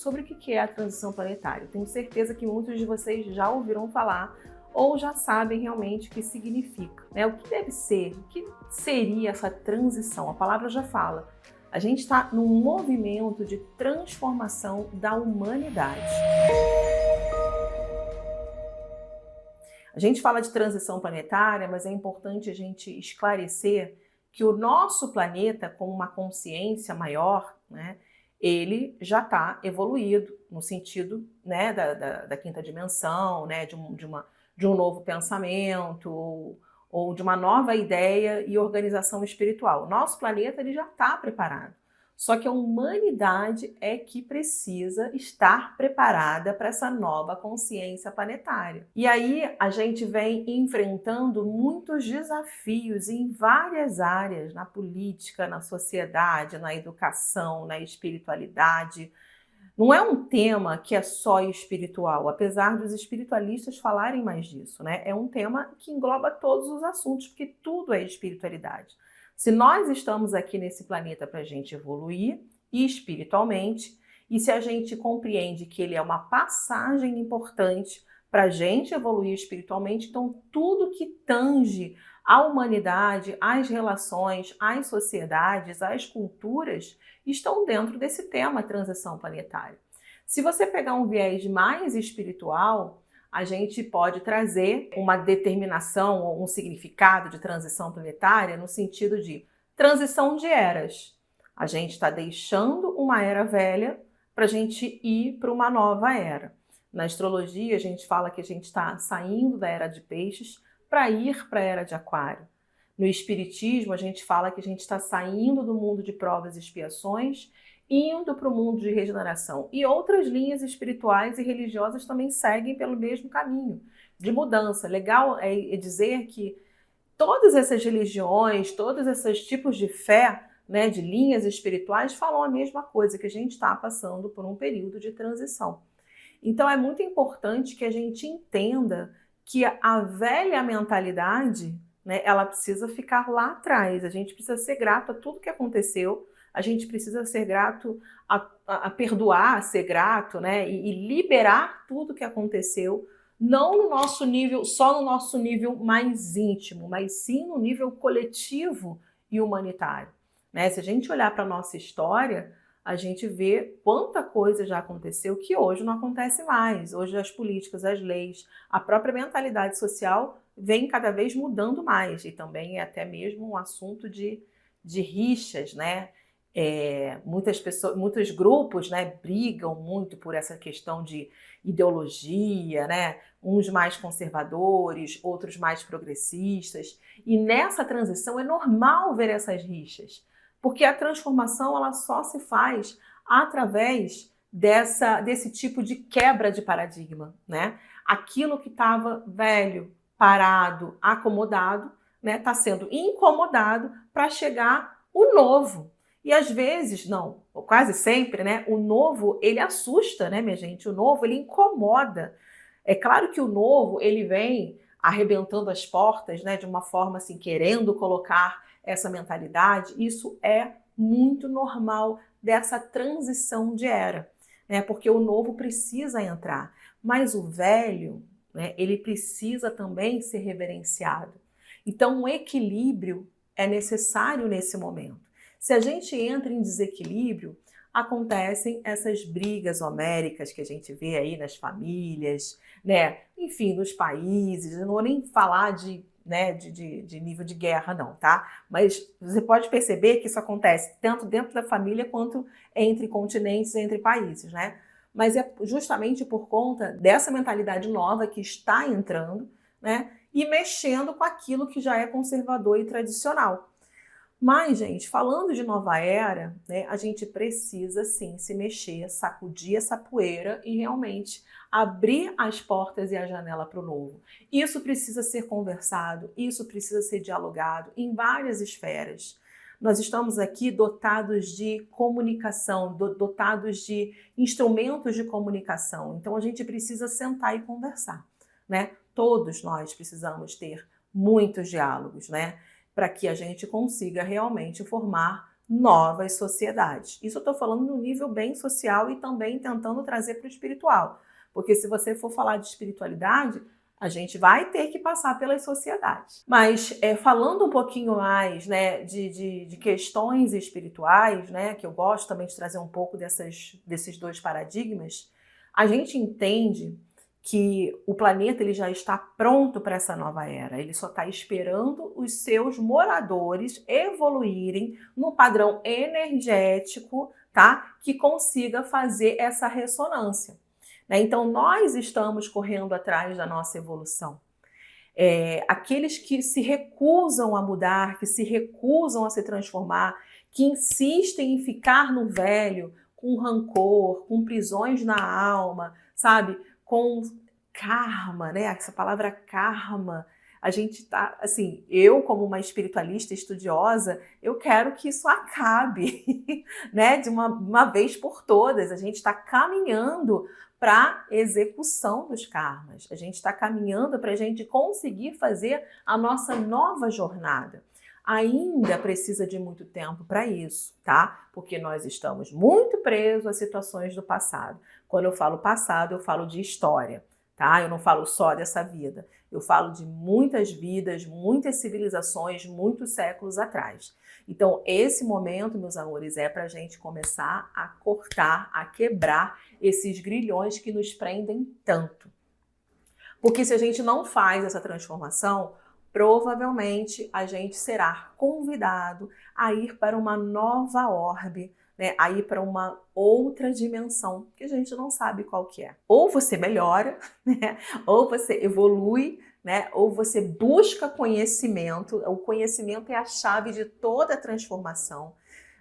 sobre o que é a transição planetária. Tenho certeza que muitos de vocês já ouviram falar ou já sabem realmente o que significa, né? O que deve ser, o que seria essa transição? A palavra já fala. A gente está num movimento de transformação da humanidade. A gente fala de transição planetária, mas é importante a gente esclarecer que o nosso planeta, com uma consciência maior, né, ele já está evoluído no sentido, né, da quinta dimensão, né, de um novo pensamento ou de uma nova ideia e organização espiritual. O nosso planeta ele já está preparado. Só que a humanidade é que precisa estar preparada para essa nova consciência planetária. E aí a gente vem enfrentando muitos desafios em várias áreas, na política, na sociedade, na educação, na espiritualidade. Não é um tema que é só espiritual, apesar dos espiritualistas falarem mais disso, né? É um tema que engloba todos os assuntos, porque tudo é espiritualidade. Se nós estamos aqui nesse planeta para a gente evoluir espiritualmente, e se a gente compreende que ele é uma passagem importante para a gente evoluir espiritualmente, então tudo que tange a humanidade, as relações, as sociedades, as culturas estão dentro desse tema transição planetária. Se você pegar um viés mais espiritual, a gente pode trazer uma determinação ou um significado de transição planetária no sentido de transição de eras. A gente está deixando uma era velha para a gente ir para uma nova era. Na astrologia, a gente fala que a gente está saindo da era de peixes para ir para a era de aquário. No espiritismo, a gente fala que a gente está saindo do mundo de provas e expiações, indo para o mundo de regeneração. E outras linhas espirituais e religiosas também seguem pelo mesmo caminho de mudança. Legal é dizer que todas essas religiões, todos esses tipos de fé, né, de linhas espirituais, falam a mesma coisa, que a gente está passando por um período de transição. Então é muito importante que a gente entenda que a velha mentalidade, né, ela precisa ficar lá atrás. A gente precisa ser grato a tudo que aconteceu, a gente precisa ser grato a perdoar, a ser grato, né, e liberar tudo que aconteceu, não no nosso nível, só no nosso nível mais íntimo, mas sim no nível coletivo e humanitário. Né? Se a gente olhar para a nossa história, a gente vê quanta coisa já aconteceu que hoje não acontece mais. Hoje as políticas, as leis, a própria mentalidade social vem cada vez mudando mais. E também é até mesmo um assunto de rixas, né? Muitas pessoas, muitos grupos, né, brigam muito por essa questão de ideologia, né? Uns mais conservadores, outros mais progressistas. E nessa transição é normal ver essas rixas. Porque a transformação ela só se faz através desse tipo de quebra de paradigma, né? Aquilo que estava velho, parado, acomodado, né, está sendo incomodado para chegar o novo. E às vezes, não, quase sempre, né, o novo ele assusta, né, minha gente? O novo ele incomoda. É claro que o novo ele vem arrebentando as portas, né, de uma forma assim, querendo colocar essa mentalidade. Isso é muito normal dessa transição de era, né? Porque o novo precisa entrar, mas o velho, né, ele precisa também ser reverenciado. Então, o equilíbrio é necessário nesse momento. Se a gente entra em desequilíbrio, acontecem essas brigas homéricas que a gente vê aí nas famílias, né? Enfim, nos países. Eu não vou nem falar de nível de guerra, não, tá? Mas você pode perceber que isso acontece tanto dentro da família quanto entre continentes, entre países, né? Mas é justamente por conta dessa mentalidade nova que está entrando, né? E mexendo com aquilo que já é conservador e tradicional. Mas, gente, falando de nova era, né, a gente precisa sim se mexer, sacudir essa poeira e realmente abrir as portas e a janela para o novo. Isso precisa ser conversado, isso precisa ser dialogado em várias esferas. Nós estamos aqui dotados de comunicação, dotados de instrumentos de comunicação. Então, a gente precisa sentar e conversar, né? Todos nós precisamos ter muitos diálogos, né? Para que a gente consiga realmente formar novas sociedades. Isso eu estou falando no nível bem social e também tentando trazer para o espiritual. Porque se você for falar de espiritualidade, a gente vai ter que passar pelas sociedades. Mas falando um pouquinho mais, né, de questões espirituais, né, que eu gosto também de trazer um pouco desses dois paradigmas, a gente entende que o planeta ele já está pronto para essa nova era. Ele só está esperando os seus moradores evoluírem no padrão energético, tá? Que consiga fazer essa ressonância. Então, nós estamos correndo atrás da nossa evolução. Aqueles que se recusam a mudar, que se recusam a se transformar, que insistem em ficar no velho, com rancor, com prisões na alma, sabe? Com karma, né? Essa palavra karma, a gente tá, assim, eu como uma espiritualista estudiosa, eu quero que isso acabe, né? De uma vez por todas. A gente está caminhando para execução dos karmas. A gente está caminhando para a gente conseguir fazer a nossa nova jornada. Ainda precisa de muito tempo para isso, tá? Porque nós estamos muito presos a situações do passado. Quando eu falo passado, eu falo de história, tá? Eu não falo só dessa vida. Eu falo de muitas vidas, muitas civilizações, muitos séculos atrás. Então, esse momento, meus amores, é para a gente começar a cortar, a quebrar esses grilhões que nos prendem tanto. Porque se a gente não faz essa transformação, provavelmente a gente será convidado a ir para uma nova orbe, né? A ir para uma outra dimensão que a gente não sabe qual que é. Ou você melhora, né? Ou você evolui, né? Ou você busca conhecimento. O conhecimento é a chave de toda a transformação.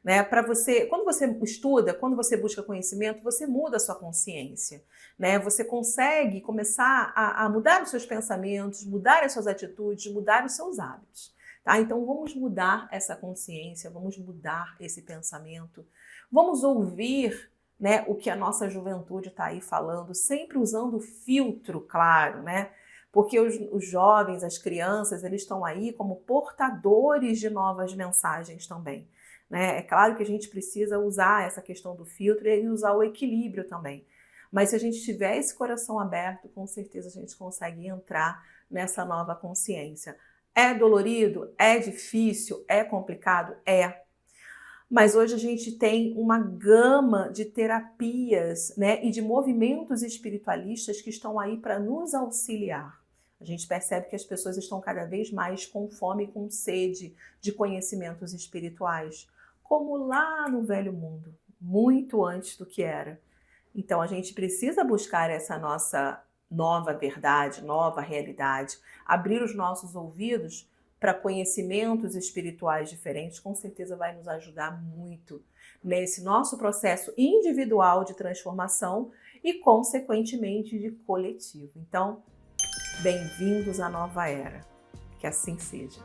Né? Para você, quando você estuda, quando você busca conhecimento, você muda a sua consciência, né? Você consegue começar a mudar os seus pensamentos, mudar as suas atitudes, mudar os seus hábitos, tá? Então vamos mudar essa consciência, vamos mudar esse pensamento, vamos ouvir, né, o que a nossa juventude está aí falando, sempre usando filtro, claro, né? Porque os jovens, as crianças, eles estão aí como portadores de novas mensagens também. Né? É claro que a gente precisa usar essa questão do filtro e usar o equilíbrio também. Mas se a gente tiver esse coração aberto, com certeza a gente consegue entrar nessa nova consciência. É dolorido? É difícil? É complicado? É. Mas hoje a gente tem uma gama de terapias, né, e de movimentos espiritualistas que estão aí para nos auxiliar. A gente percebe que as pessoas estão cada vez mais com fome e com sede de conhecimentos espirituais, como lá no velho mundo, muito antes do que era. Então a gente precisa buscar essa nossa nova verdade, nova realidade, abrir os nossos ouvidos para conhecimentos espirituais diferentes, com certeza vai nos ajudar muito nesse nosso processo individual de transformação e, consequentemente, de coletivo. Então, bem-vindos à nova era. Que assim seja.